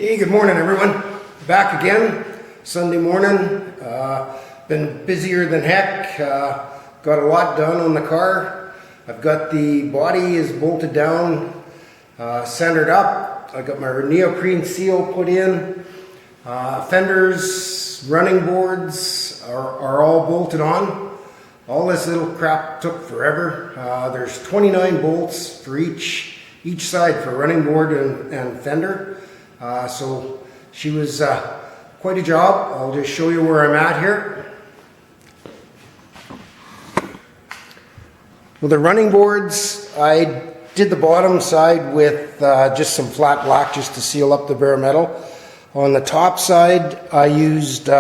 Hey, good morning everyone. Back again, Sunday morning. Been busier than heck. Got a lot done on the car. I've got the body is bolted down, centered up. I got my neoprene seal put in. Fenders, running boards are all bolted on. All this little crap took forever. There's 29 bolts for each side for running board and fender. So she was quite a job. I'll just show you where I'm at here. With the running boards, I did the bottom side with just some flat black just to seal up the bare metal. On the top side, I used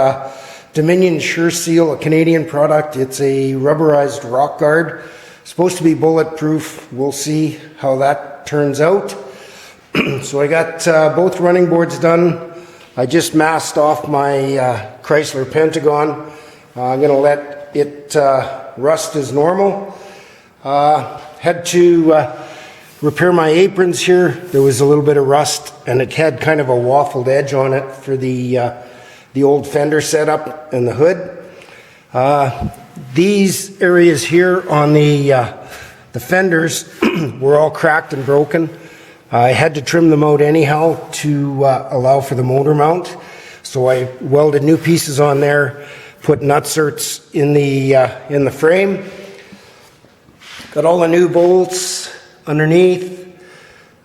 Dominion Sure Seal, a Canadian product. It's a rubberized rock guard. Supposed to be bulletproof. We'll see how that turns out. So I got both running boards done. I just masked off my Chrysler Pentagon. I'm going to let it rust as normal. Had to repair my aprons here. There was a little bit of rust and it had kind of a waffled edge on it for the old fender setup and the hood. These areas here on the fenders were all cracked and broken. I had to trim them out anyhow to allow for the motor mount. So I welded new pieces on there, put nutserts in the frame. Got all the new bolts underneath.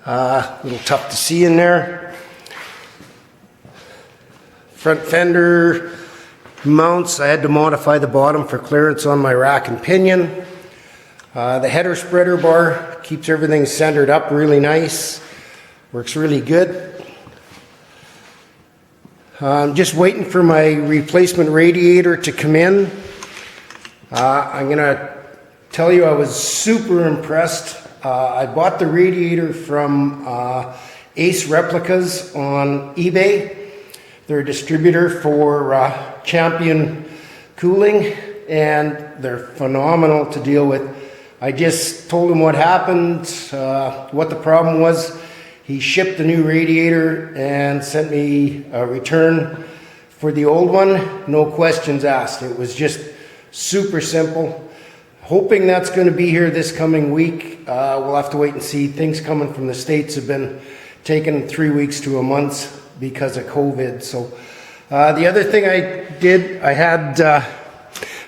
A little tough to see in there. Front fender mounts, I had to modify the bottom for clearance on my rack and pinion. The header spreader bar keeps everything centered up really nice. Works really good. I'm just waiting for my replacement radiator to come in. I'm going to tell you I was super impressed. I bought the radiator from Ace Replicas on eBay. They're a distributor for Champion cooling and they're phenomenal to deal with. I just told him what happened, what the problem was. He shipped the new radiator and sent me a return for the old one. No questions asked. It was just super simple. Hoping that's going to be here this coming week. We'll have to wait and see. Things coming from the States have been taking 3 weeks to a month because of COVID. So the other thing I did, I had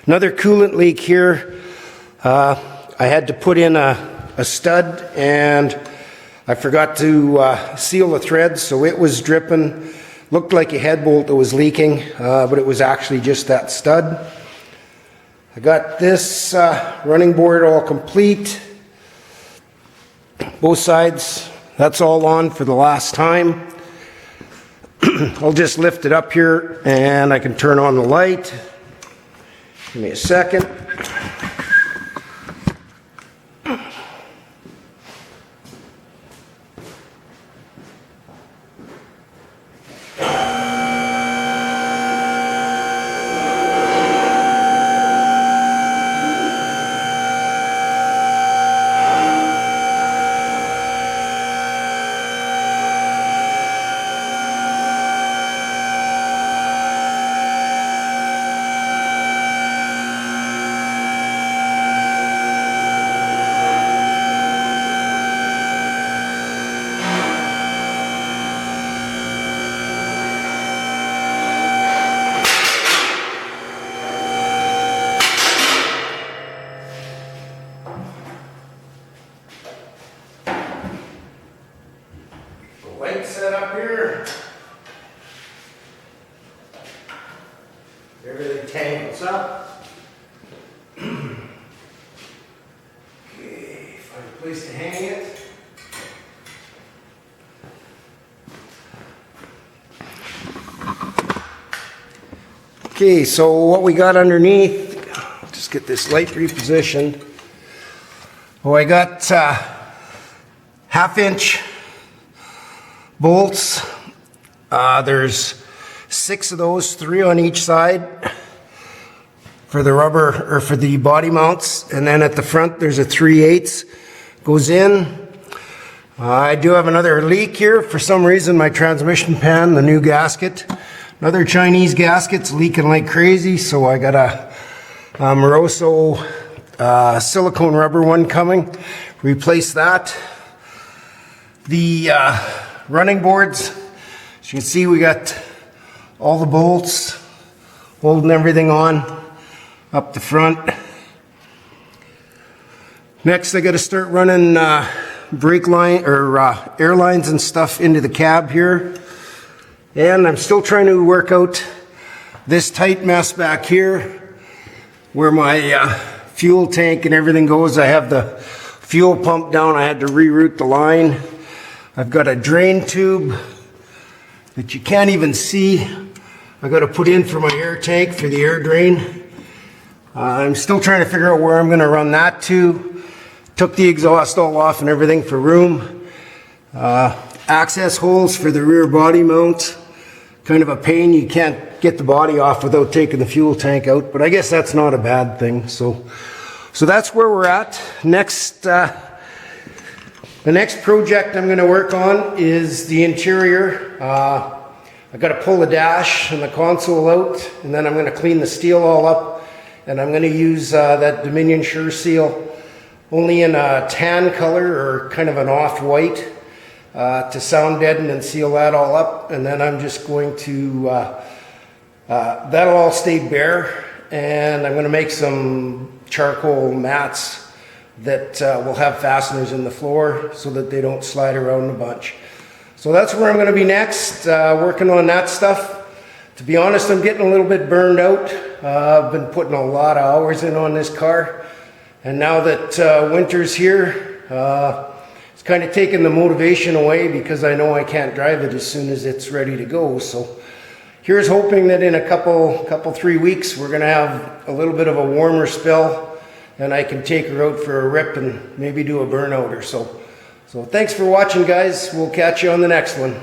another coolant leak here. I had to put in a stud and I forgot to seal the threads, so it was dripping. Looked like a head bolt that was leaking, but it was actually just that stud. I got this running board all complete. Both sides, that's all on for the last time. I'll just lift it up here and I can turn on the light. Give me a second. Light set up here. Everything tangles up. Okay, find a place to hang it. Okay, so what we got underneath, just get this light repositioned. Oh, I got 1/2-inch bolts. There's 6 of those, 3 on each side for the rubber or for the body mounts, and then at the front there's a 3/8 goes in. I do have another leak here. For some reason, my transmission pan, the new gasket, another Chinese gasket's leaking like crazy, so I got a Moroso silicone rubber one coming. Replace that. The running boards, as you can see, we got all the bolts holding everything on up the front. Next, I got to start running brake line or air lines and stuff into the cab here. And I'm still trying to work out this tight mess back here where my fuel tank and everything goes. I have the fuel pump down. I had to reroute the line. I've got a drain tube that you can't even see. I got to put in for my air tank for the air drain. I'm still trying to figure out where I'm going to run that to. Took the exhaust all off and everything for room. Access holes for the rear body mount. Kind of a pain. You can't get the body off without taking the fuel tank out, but I guess that's not a bad thing. So that's where we're at. Next, the next project I'm going to work on is the interior. I've got to pull the dash and the console out, and then I'm going to clean the steel all up, and I'm going to use that Dominion Sure Seal only in a tan color or kind of an off-white to sound deaden and seal that all up. And then I'm just going to, that'll all stay bare, and I'm going to make some charcoal mats that will have fasteners in the floor so that they don't slide around a bunch. So that's where I'm going to be next, working on that stuff. To be honest, I'm getting a little bit burned out. I've been putting a lot of hours in on this car. And now that winter's here, it's kind of taken the motivation away because I know I can't drive it as soon as it's ready to go. So here's hoping that in a couple 3 weeks, we're going to have a little bit of a warmer spell and I can take her out for a rip and maybe do a burnout or so. So thanks for watching, guys. We'll catch you on the next one.